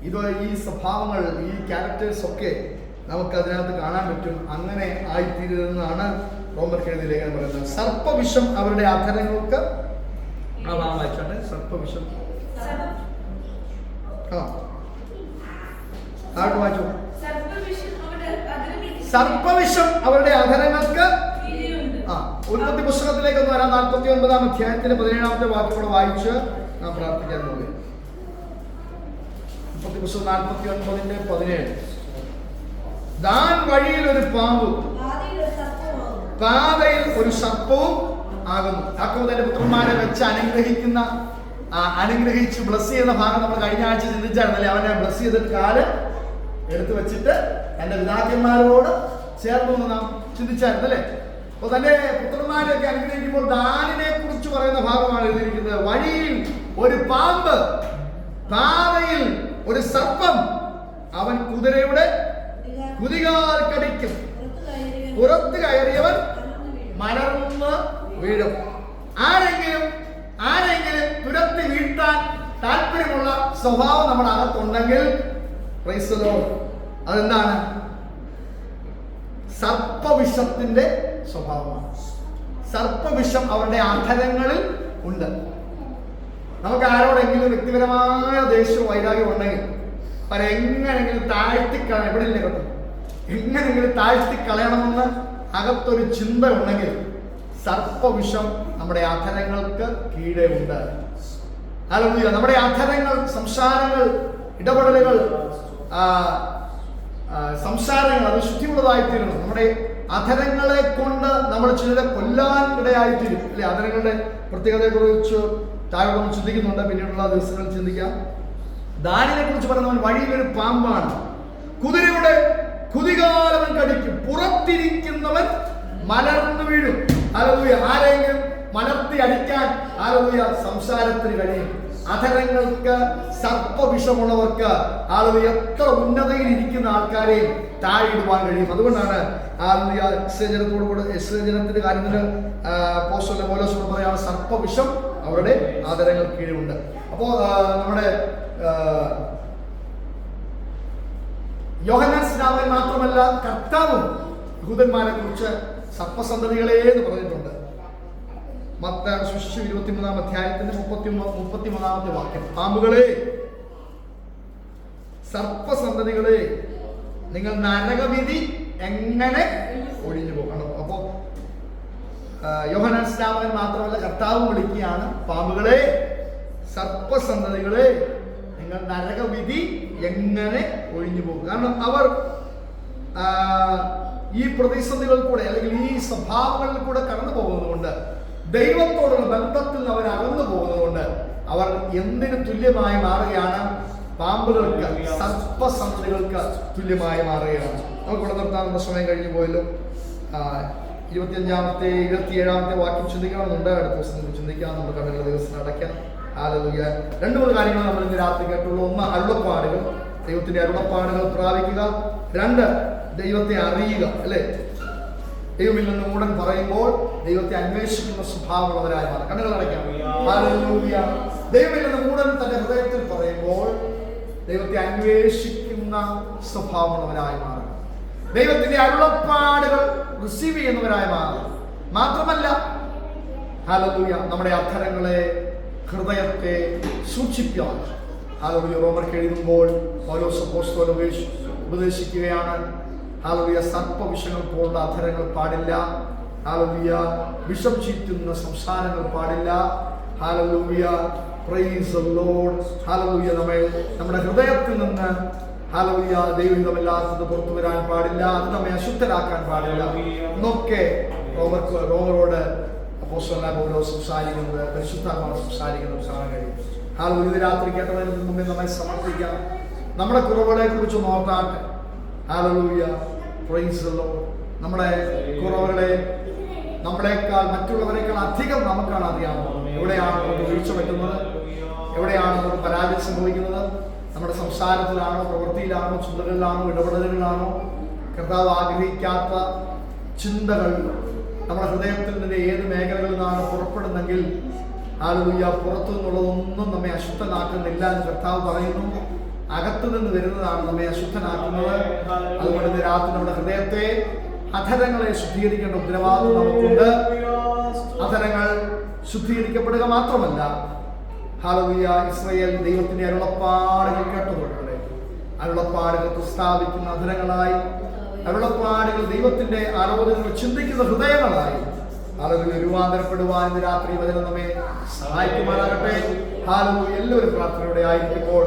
ഇത് ഈ സ്വഭാവങ്ങൾ, ഈ ക്യാരക്ടേഴ്സ് ഒക്കെ നമുക്ക് അതിനകത്ത് കാണാൻ പറ്റും. അങ്ങനെ ആയിത്തീരുന്നതാണ് റോമർക്കെഴുതിയ ലേഖനം പറയുന്നത്. സർപ്പവിഷം അവരുടെ അധരങ്ങൾക്ക് വായിച്ചാട്ടെ. സർപ്പവിഷം വായിച്ചു. സർപ്പവിഷം അവരുടെ അധരങ്ങൾക്ക്. ഉൽപ്പത്തി പുസ്തകത്തിലേക്ക് ഒന്ന് വരാം. 49-ാം അധ്യായത്തിന്റെ 17-ാമത്തെ വാക്യം വായിച്ച് നാം പ്രാർത്ഥിക്കാൻ പോകുക. ഉൽപ്പത്തി പുസ്തകം 49-ന്റെ 17. ദാൻ വഴിയിൽ ഒരു പാമ്പും പാതയിൽ ഒരു സർപ്പവും ആകുന്നു. യാക്കോബ് തന്റെ പുത്രന്മാരെ വെച്ച് അനുഗ്രഹിച്ച് ബ്ലസ് ചെയ്യുന്ന ഭാഗം നമ്മൾ കഴിഞ്ഞ ആഴ്ച ചിന്തിച്ചായിരുന്നല്ലേ? അവനെ ബ്ലസ് ചെയ്തിട്ട് കാല് എടുത്തു വെച്ചിട്ട് തന്റെ പിതാക്കന്മാരോട് ചേർന്നു നാം ചിന്തിച്ചായിരുന്നല്ലേ? അപ്പൊ തന്റെ പുത്രന്മാരെയൊക്കെ അനുഗ്രഹിക്കുമ്പോൾ ദാനിനെ കുറിച്ച് പറയുന്ന ഭാഗമാണ് എഴുതിയിരിക്കുന്നത്. വഴിയിൽ ഒരു പാമ്പ്, പാതയിൽ ഒരു സർപ്പം, അവൻ കുതിരയുടെ കുതികാൽ കടിക്കും, പുറത്ത് കയറിയവൻ മലർന്ന് വീഴും. ആരെങ്കിലും തുരത്തി വീഴ്ത്താൻ താല്പര്യമുള്ള സ്വഭാവം നമ്മുടെ അകത്തുണ്ടെങ്കിൽ അതെന്താണ്? സർപ്പവിഷത്തിന്റെ സ്വഭാവമാണ്. സർപ്പവിഷം അവരുടെ അധരങ്ങളിൽ ഉണ്ട്. നമുക്ക് ആരോടെങ്കിലും വ്യക്തിപരമായ ദേഷ്യവും വൈരാഗ്യം ഉണ്ടെങ്കിൽ എങ്ങനെയെങ്കിലും താഴ്ത്തിക്കളയണം. ഇവിടെ ഇല്ലേ കേട്ടോ? എങ്ങനെയെങ്കിലും താഴ്ത്തിക്കളയണമെന്ന് അകത്തൊരു ചിന്ത ഉണ്ടെങ്കിൽ സർപ്പവിഷം നമ്മുടെ അധരങ്ങൾക്ക് കീഴെ ഉണ്ട്. നമ്മുടെ അധരങ്ങൾ, സംസാരങ്ങൾ, ഇടപെടലുകൾ സംസാരങ്ങൾ അത് ശുദ്ധിയുള്ളതായിത്തീരണം. നമ്മുടെ അധരങ്ങളെ കൊണ്ട് നമ്മൾ ചിലരെ കൊല്ലാൻ ഇടയായിത്തീരും അല്ലെ. അധരങ്ങളുടെ പ്രത്യേകതയെ കുറിച്ച് താഴെ ചിന്തിക്കുന്നുണ്ട്, പിന്നീടുള്ള ദിവസങ്ങളിൽ ചിന്തിക്കാം. ദാനിനെ കുറിച്ച് പറയുന്നവൻ വഴിയിലൊരു പാമ്പാണ്, കുതിരയുടെ കുതികാലവൻ കടിക്കും, പുറത്തിരിക്കുന്നവൻ മലർന്നു വീഴും. ഹല്ലേലൂയ. ആരെങ്കിലും മലർത്തി അടിക്കാൻ ഹല്ലേലൂയ സംസാരത്തിന് കഴിയും. അധരങ്ങൾക്ക് സർപ്പവിഷമുള്ളവർക്ക് ഹല്ലേലൂയ എത്ര ഉന്നതയിൽ ഇരിക്കുന്ന ആൾക്കാരെയും താഴെയിടുവാൻ കഴിയും. അതുകൊണ്ടാണ് ഹല്ലേലൂയ ജനത്തിന്റെ കാര്യത്തിൽ അപ്പോസ്തലൻ പൗലോസ് പറയാണ്, സർപ്പവിഷം അവരുടെ ആദരങ്ങൾ കീഴുണ്ട്. അപ്പോൾ നമ്മുടെ യോഹന്നാൻ സ്നാപകൻ മാത്രമല്ല കർത്താവും യഹൂദന്മാരെ കുറിച്ച് സർപ്പസന്തതികളെ എന്ന് പറഞ്ഞിട്ടുണ്ട്. മത്തായിയുടെ സുവിശേഷം 23-ാം അധ്യായത്തിന്റെ 33-ാമത്തെ വാക്യം, പാമ്പുകളെ സർപ്പസന്തതികളെ നിങ്ങൾ നരകവിധി എങ്ങനെ ഒഴിഞ്ഞു പോകണം. അപ്പോ യോഹന്നാൻ സ്നാപകൻ മാത്രമല്ല കർത്താവും വിളിക്കുകയാണ്, പാമ്പുകളെ സർപ്പസന്തതികളെ നിങ്ങൾ നരകവിധി എങ്ങനെ ഒഴിഞ്ഞു പോകും. കാരണം അവർ ഈ പ്രതിസന്ധികളിൽ കൂടെ അല്ലെങ്കിൽ ഈ സ്വഭാവങ്ങളിൽ കൂടെ കടന്നു പോകുന്നത് കൊണ്ട്, ദൈവത്തോടുള്ള ബന്ധത്തിൽ അവർ അകന്നു പോകുന്നതുകൊണ്ട് അവർ എന്തിന് തുല്യമായി മാറുകയാണ്? പാമ്പുകൾക്ക്, സർപ്പസന്തതികൾക്ക് തുല്യമായി മാറുകയാണ്. നമുക്കിവിടെ നിർത്താൻ നമ്മുടെ സമയം കഴിഞ്ഞു പോയല്ലോ. 25-ാമത്തെ 27-ാമത്തെ വാക്യം ചിന്തിക്കണമെന്നുണ്ട്. അടുത്ത ദിവസം ചിന്തിക്കാം. നമ്മുടെ കണ്ണുകളുടെ ദിവസം അടയ്ക്കാം. ഹല്ലേലൂയ. 2-3 കാര്യങ്ങൾ നമ്മൾ ഇന്ന് രാത്രി കേട്ടുള്ളൂ. 1, അരുളപ്പാടുകൾ, ദൈവത്തിന്റെ അരുളപ്പാടുകൾ പ്രാപിക്കുക. 2, ദൈവത്തെ അറിയുക അല്ലെ. ദൈവമില്ലെന്ന് മൂടൻ പറയുമ്പോൾ ദൈവത്തെ അന്വേഷിക്കുന്ന സ്വഭാവമുള്ളവരായി മാറും. കണ്ണുകൾ അടയ്ക്കാം. ഹല്ലേലൂയ. ദൈവമില്ലെന്ന് മൂടൻ തന്റെ ഹൃദയത്തിൽ പറയുമ്പോൾ ദൈവത്തെ അന്വേഷിക്കുന്ന സ്വഭാവമുള്ളവരായി മാറും. ദൈവത്തിന്റെ അരുളപ്പാടുകൾ റിസീവ് ചെയ്യുന്നവരായി മാറും. മാത്രമല്ല ഹല്ലേലൂയ, നമ്മുടെ അധരങ്ങളെ, ഹൃദയത്തെ സൂക്ഷിപ്പിക്കാൻ ഹല്ലേലൂയ റോമർക്ക് എഴുതുമ്പോൾ പൗലോസ് അപ്പോസ്തലൻ ഉപദേശിക്കുകയാണ്. ഹല്ലേലൂയ, സർപ്പവിഷങ്ങൾ പോലുള്ള അധരങ്ങൾ പാടില്ല. ഹല്ലേലൂയ, വിഷം ചീറ്റുന്ന സംസാരങ്ങൾ പാടില്ല. Hallelujah, praise the Lord. Hallelujah, നമ്മുടെ ഹൃദയത്തിൽ നിന്ന് ഹല്ലേലൂയ ദൈവഹിതമില്ലാത്തത് പുറത്തു വരാൻ പാടില്ല. അത് നമ്മെ അശുദ്ധരാക്കാൻ പാടില്ല എന്നൊക്കെ റോമരോട് അപ്പോസ്തലനായ പൗലോസ് സംസാരിക്കുന്നത്, പരിശുദ്ധാത്മാവ് സംസാരിക്കുന്നത് കാണാൻ കഴിയും. ഹല്ലേലൂയ. ഇത് രാത്രി കേട്ടതിന് മുമ്പേ നമ്മെ സമർപ്പിക്കാം. നമ്മുടെ കുറവുകളെ കുറിച്ച് ഓർത്താട്ടെ. Hallelujah, praise the Lord. നമ്മുടെ കുറവുകളെ നമ്മളെക്കാൾ, മറ്റുള്ളവരെക്കാൾ അധികം നമുക്കാണ് അറിയാവുന്നത്. എവിടെയാണ് നമുക്ക് വീഴ്ച പറ്റുന്നത്, എവിടെയാണ് നമുക്ക് പരാജയം സംഭവിക്കുന്നത്? നമ്മുടെ സംസാരത്തിലാണോ, പ്രവൃത്തിയിലാണോ, ചിന്തകളിലാണോ, ഇടപെടലുകളിലാണോ? കർത്താവ് ആഗ്രഹിക്കാത്ത ചിന്തകൾ നമ്മുടെ ഹൃദയത്തിൽ നിന്ന് ഏത് മേഖലകളിൽ നിന്നാണ് പുറപ്പെടുന്നെങ്കിൽ ഹല്ലേലൂയ, പുറത്തു നിന്നുള്ളതൊന്നും നമ്മെ അശുദ്ധനാക്കുന്നില്ല എന്ന് കർത്താവ് പറയുന്നു. അകത്തു നിന്ന് വരുന്നതാണ് നമ്മെ അശുദ്ധനാക്കുന്നത്. അതുകൊണ്ട് ഇന്ന് രാത്രി നമ്മുടെ ഹൃദയത്തെ, അധരങ്ങളെ ശുദ്ധീകരിക്കേണ്ട ഉത്തരവാദിത്വം നമുക്കുണ്ട്. അധരങ്ങൾ ശുദ്ധീകരിക്കപ്പെടുക മാത്രമല്ല, ഹല്ലേലൂയ, ഇസ്രായേൽ ദൈവത്തിന്റെ അരുളപ്പാടുകൾ കേട്ടുകൊണ്ടേ അരുളപ്പാടുകൾ പ്രസ്താവിക്കുന്ന അധരങ്ങളായി, അരുളപ്പാടുകൾ ദൈവത്തിന്റെ ആലോചനകൾ ചിന്തിക്കുന്ന ഹൃദയങ്ങളായി ഹല്ലേലൂയ രൂപാന്തരപ്പെടുവാൻ ഇന്ന് രാത്രി വചനം നമ്മെ സഹായിക്കുമാറാകട്ടെ. ഹല്ലേലൂയ. എല്ലാവരും പ്രാർത്ഥനയോടെ ആയിരിക്കുമ്പോൾ